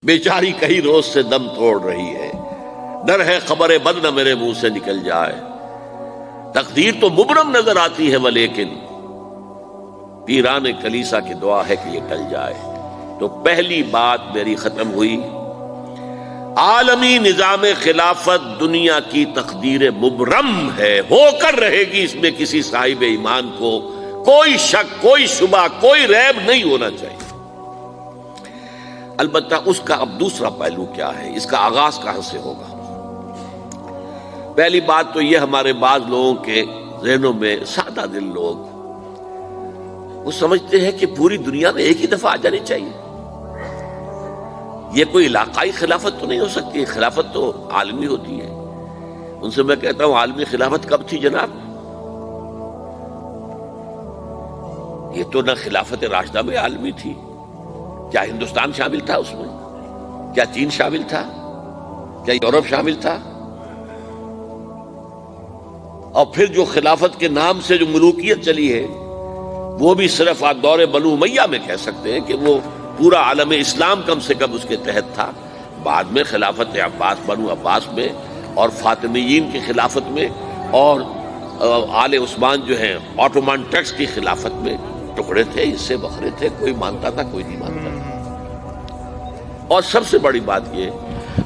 بیچاری کئی روز سے دم توڑ رہی ہے، ڈر ہے خبر بد نہ میرے منہ سے نکل جائے۔ تقدیر تو مبرم نظر آتی ہے ولیکن پیران کلیسا کی دعا ہے کہ یہ ٹل جائے۔ تو پہلی بات میری ختم ہوئی، عالمی نظام خلافت دنیا کی تقدیر مبرم ہے، ہو کر رہے گی، اس میں کسی صاحب ایمان کو کوئی شک، کوئی شبہ، کوئی ریب نہیں ہونا چاہیے۔ البتہ اس کا اب دوسرا پہلو کیا ہے، اس کا آغاز کہاں سے ہوگا؟ پہلی بات تو یہ، ہمارے بعض لوگوں کے ذہنوں میں، سادہ دل لوگ وہ سمجھتے ہیں کہ پوری دنیا میں ایک ہی دفعہ آ جانی چاہیے۔ یہ کوئی علاقائی خلافت تو نہیں ہو سکتی، خلافت تو عالمی ہوتی ہے۔ ان سے میں کہتا ہوں، عالمی خلافت کب تھی جناب؟ یہ تو نہ خلافت راشدہ میں عالمی تھی، کیا ہندوستان شامل تھا اس میں؟ کیا چین شامل تھا؟ کیا یورپ شامل تھا؟ اور پھر جو خلافت کے نام سے جو ملوکیت چلی ہے، وہ بھی صرف آپ دور بنو امیہ میں کہہ سکتے ہیں کہ وہ پورا عالم اسلام کم سے کم اس کے تحت تھا۔ بعد میں خلافت عباس، بنو عباس میں، اور فاطمیین کی خلافت میں، اور آل عثمان جو ہیں آٹومان ٹرکس کی خلافت میں ٹکڑے تھے، اس سے بکھرے تھے، کوئی مانتا تھا، کوئی نہیں مانتا تھا۔ اور سب سے بڑی بات یہ،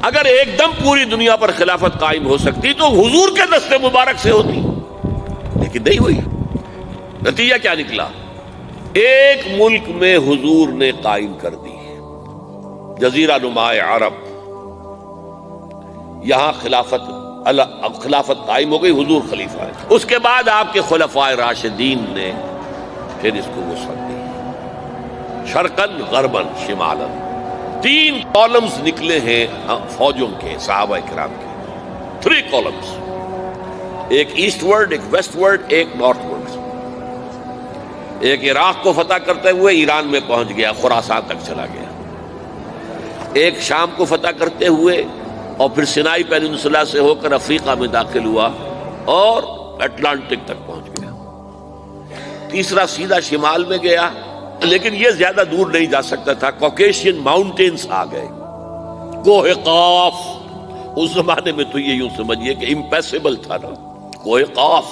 اگر ایک دم پوری دنیا پر خلافت قائم ہو سکتی تو حضور کے دست مبارک سے ہوتی، لیکن نہیں ہوئی۔ نتیجہ کیا نکلا؟ ایک ملک میں حضور نے قائم کر دی، جزیرہ نما عرب، یہاں خلافت قائم ہو گئی، حضور خلیفہ ہے۔ اس کے بعد آپ کے خلفائے راشدین نے پھر اس کو وسعت دی، شرقاً غرباً شمالاً۔ 3 کالمز نکلے ہیں فوجوں کے، صحابہ کرام کے، 3 کالمز، ایک ایسٹ ورڈ، ایک ویسٹ ورڈ، ایک نارتھ ورڈ۔ ایک عراق کو فتح کرتے ہوئے ایران میں پہنچ گیا، خراسان تک چلا گیا۔ ایک شام کو فتح کرتے ہوئے اور پھر سینائی پیننسولا سے ہو کر افریقہ میں داخل ہوا اور اٹلانٹک تک پہنچ گیا۔ تیسرا سیدھا شمال میں گیا، لیکن یہ زیادہ دور نہیں جا سکتا تھا، کوکیشین ماؤنٹینز آ گئے، کوہ قاف۔ اس زمانے میں تو یہ یوں سمجھیے کہ امپیسیبل تھا نا، کوہ قاف،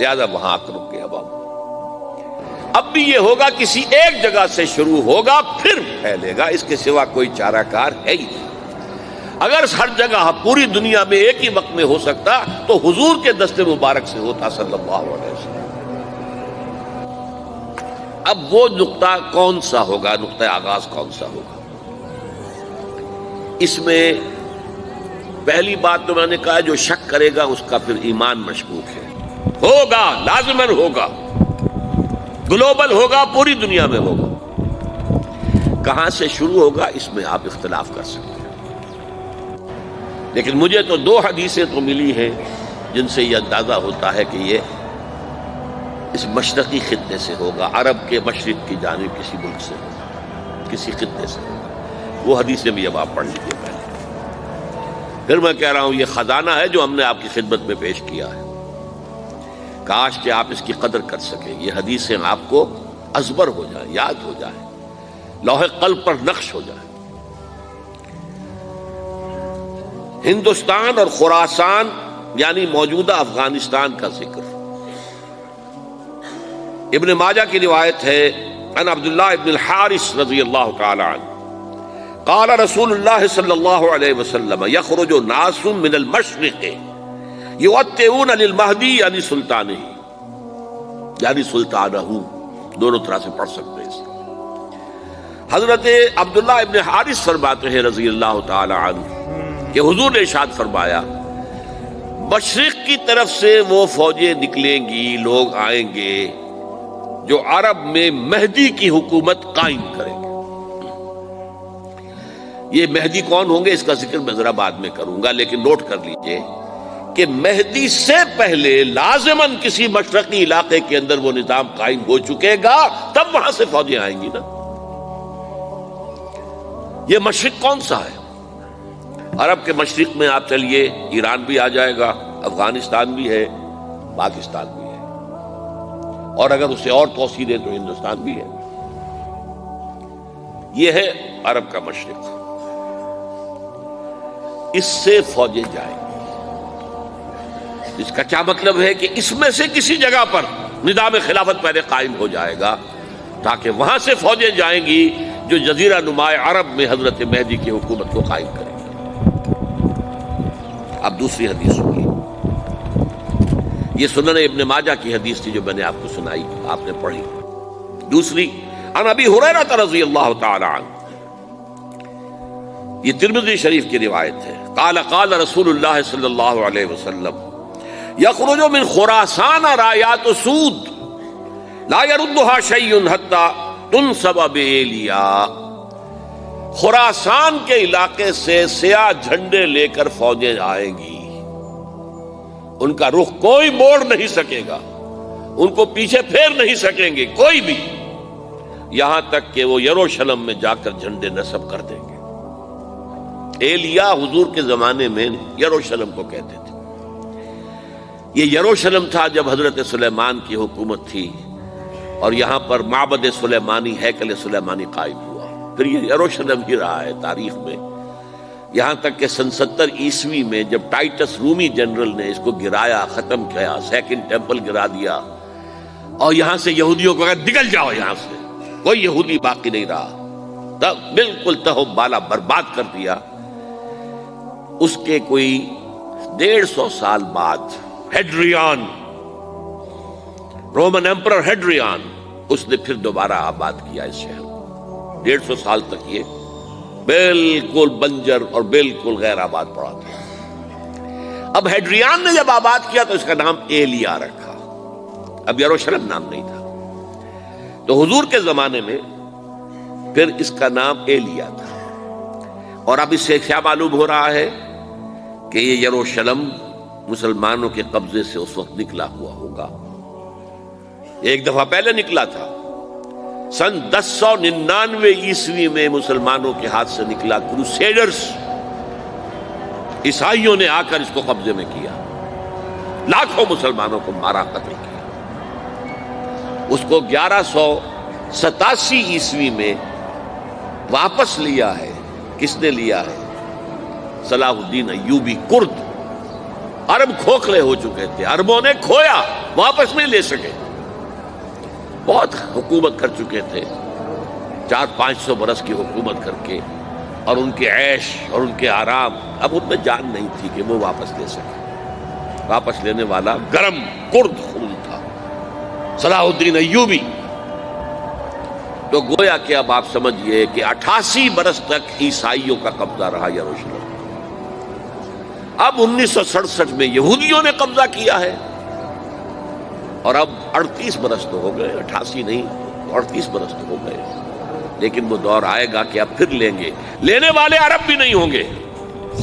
لہذا وہاں آ کر رک گیا بابا۔ اب بھی یہ ہوگا، کسی ایک جگہ سے شروع ہوگا پھر پھیلے گا، اس کے سوا کوئی چارہ کار ہے ہی نہیں۔ اگر ہر جگہ پوری دنیا میں ایک ہی وقت میں ہو سکتا تو حضور کے دست مبارک سے ہوتا صلی اللہ علیہ وسلم۔ اب وہ نقطہ کون سا ہوگا، نقطہ آغاز کون سا ہوگا؟ اس میں پہلی بات تو میں نے کہا، جو شک کرے گا اس کا پھر ایمان مشکوک ہے۔ ہوگا، لازماً ہوگا، گلوبل ہوگا، پوری دنیا میں ہوگا۔ کہاں سے شروع ہوگا اس میں آپ اختلاف کر سکتے ہیں، لیکن مجھے تو 2 حدیثیں تو ملی ہیں جن سے یہ اندازہ ہوتا ہے کہ یہ اس مشرقی خطے سے ہوگا، عرب کے مشرق کی جانب کسی ملک سے ہوگا، کسی خطے سے ہوگا۔ وہ حدیثیں بھی اب آپ پڑھ لیجیے پہلے۔ پھر میں کہہ رہا ہوں، یہ خزانہ ہے جو ہم نے آپ کی خدمت میں پیش کیا ہے، کاش کہ آپ اس کی قدر کر سکیں، یہ حدیثیں آپ کو ازبر ہو جائیں، یاد ہو جائیں، لوح قلب پر نقش ہو جائیں۔ ہندوستان اور خراسان یعنی موجودہ افغانستان کا ذکر ابن ماجہ کی روایت ہے، عن عبداللہ ابن الحارث رضی اللہ تعالی عنہ قال رسول اللہ صلی اللہ علیہ وسلم یخرج ناس من المشرق یؤتئون للمہدی یعنی سلطانہ، یعنی سلطانہ، دونوں طرح سے پڑھ سکتے ہیں۔ حضرت عبداللہ ابن حارث فرماتے ہیں رضی اللہ تعالی عنہ کہ حضور نے ارشاد فرمایا، مشرق کی طرف سے وہ فوجیں نکلیں گی، لوگ آئیں گے جو عرب میں مہدی کی حکومت قائم کریں گے۔ یہ مہدی کون ہوں گے اس کا ذکر میں ذرا بعد میں کروں گا، لیکن نوٹ کر لیجئے کہ مہدی سے پہلے لازماً کسی مشرقی علاقے کے اندر وہ نظام قائم ہو چکے گا، تب وہاں سے فوجیں آئیں گی نا۔ یہ مشرق کون سا ہے؟ عرب کے مشرق میں آپ چلیے، ایران بھی آ جائے گا، افغانستان بھی ہے، پاکستان بھی ہے، اور اگر اسے اور توسیع دیں تو ہندوستان بھی ہے۔ یہ ہے عرب کا مشرق، اس سے فوجیں جائیں گی۔ اس کا کیا مطلب ہے کہ اس میں سے کسی جگہ پر نظام خلافت پہلے قائم ہو جائے گا تاکہ وہاں سے فوجیں جائیں گی جو جزیرہ نما عرب میں حضرت مہدی کی حکومت کو قائم کریں گے۔ اب دوسری حدیث سنیے، یہ سنن ابن ماجہ کی حدیث تھی جو میں نے آپ کو سنائی، آپ نے پڑھی۔ دوسری عن ابی ہریرہ رضی اللہ تعالی عنہ، یہ ترمذی شریف کی روایت ہے، قال قال رسول اللہ صلی اللہ علیہ وسلم یخرج من خراسان رایات سود لا يردها شیء حتی تنصب بایلیا، خراسان کے علاقے سے سیاہ جھنڈے لے کر فوجیں آئیں گی، ان کا رخ کوئی موڑ نہیں سکے گا، ان کو پیچھے پھیر نہیں سکیں گے کوئی بھی، یہاں تک کہ وہ یروشلم میں جا کر جھنڈے نصب کر دیں گے۔ ایلیا حضور کے زمانے میں یروشلم کو کہتے تھے۔ یہ یروشلم تھا جب حضرت سلیمان کی حکومت تھی اور یہاں پر معبد سلیمانی، ہیکل سلیمانی قائم ہوا، پھر یہ یروشلم ہی رہا ہے تاریخ میں، یہاں تک کہ سن 70 عیسوی میں جب ٹائٹس رومی جنرل نے اس کو گرایا، ختم کیا، سیکنڈ ٹیمپل گرا دیا اور یہاں سے یہودیوں کو کہا نکل جاؤ، یہاں سے کوئی یہودی باقی نہیں رہا، تب بالکل تہو بالا برباد کر دیا۔ اس کے کوئی 150 سال بعد ہیڈریان، رومن ایمپرر ہیڈریان، اس نے پھر دوبارہ آباد کیا اس شہر کو۔ 150 سال تک یہ بالکل بنجر اور بالکل غیر آباد پڑا تھا۔ اب ہیڈریان نے جب آباد کیا تو اس کا نام ایلیا رکھا، اب یروشلم نام نہیں تھا، تو حضور کے زمانے میں پھر اس کا نام ایلیا تھا۔ اور اب اس سے کیا معلوم ہو رہا ہے کہ یہ یروشلم مسلمانوں کے قبضے سے اس وقت نکلا ہوا ہوگا، ایک دفعہ پہلے نکلا تھا، سن 1099 عیسوی میں مسلمانوں کے ہاتھ سے نکلا، کروسیڈرز عیسائیوں نے آ کر اس کو قبضے میں کیا، لاکھوں مسلمانوں کو مارا، قتل کیا۔ اس کو 1187 عیسوی میں واپس لیا ہے، کس نے لیا ہے؟ صلاح الدین ایوبی کرد۔ عرب کھوکھلے ہو چکے تھے، عربوں نے کھویا، واپس نہیں لے سکے، بہت حکومت کر چکے تھے، 400-500 برس کی حکومت کر کے، اور ان کے عیش اور ان کے آرام، اب ان میں جان نہیں تھی کہ وہ واپس لے سکے۔ واپس لینے والا گرم کرد خون تھا، صلاح الدین ایوبی۔ تو گویا کہ اب آپ سمجھئے کہ 88 برس تک عیسائیوں کا قبضہ رہا یروشلم۔ اب 1967 میں یہودیوں نے قبضہ کیا ہے، اور اب 38 برس تو ہو گئے، 88 نہیں، 38 برس تو ہو گئے، لیکن وہ دور آئے گا کہ اب پھر لیں گے، لینے والے عرب بھی نہیں ہوں گے،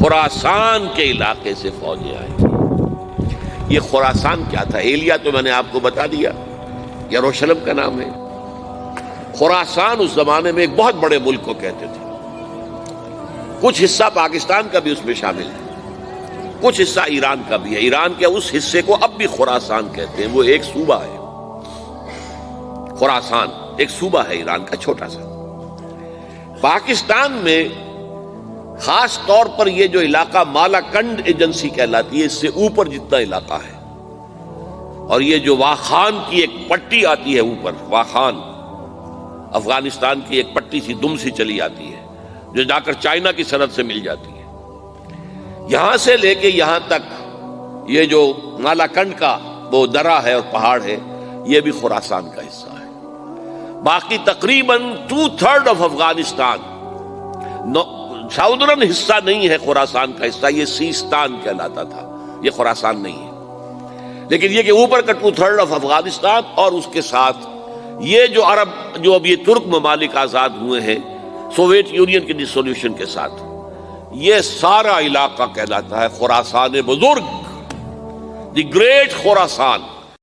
خراسان کے علاقے سے فوجیں آئیں گی۔ یہ خراسان کیا تھا؟ ایلیا تو میں نے آپ کو بتا دیا، یروشلم کا نام ہے۔ خراسان اس زمانے میں ایک بہت بڑے ملک کو کہتے تھے، کچھ حصہ پاکستان کا بھی اس میں شامل ہے، کچھ حصہ ایران کا بھی ہے، ایران کے اس حصے کو اب بھی خراسان کہتے ہیں، وہ ایک صوبہ ہے، خراسان ایک صوبہ ہے ایران کا چھوٹا سا۔ پاکستان میں خاص طور پر یہ جو علاقہ مالا کنڈ ایجنسی کہلاتی ہے، اس سے اوپر جتنا علاقہ ہے، اور یہ جو واخان کی ایک پٹی آتی ہے اوپر، واخان افغانستان کی ایک پٹی سی دم سی چلی آتی ہے جو جا کر چائنا کی سرحد سے مل جاتی ہے، یہاں سے لے کے یہاں تک یہ جو مالا کنڈ کا وہ درہ ہے اور پہاڑ ہے، یہ بھی خراسان کا حصہ ہے۔ باقی تقریباً 2/3 آف افغانستان ساؤدرن حصہ نہیں ہے خراسان کا حصہ، یہ سیستان کہلاتا تھا، یہ خراسان نہیں ہے، لیکن یہ کہ اوپر کا 2/3 آف افغانستان، اور اس کے ساتھ یہ جو عرب، جو اب یہ ترک ممالک آزاد ہوئے ہیں سوویت یونین کی ڈسولوشن کے ساتھ، یہ سارا علاقہ کہلاتا ہے خراسان بزرگ، دی گریٹ خراسان۔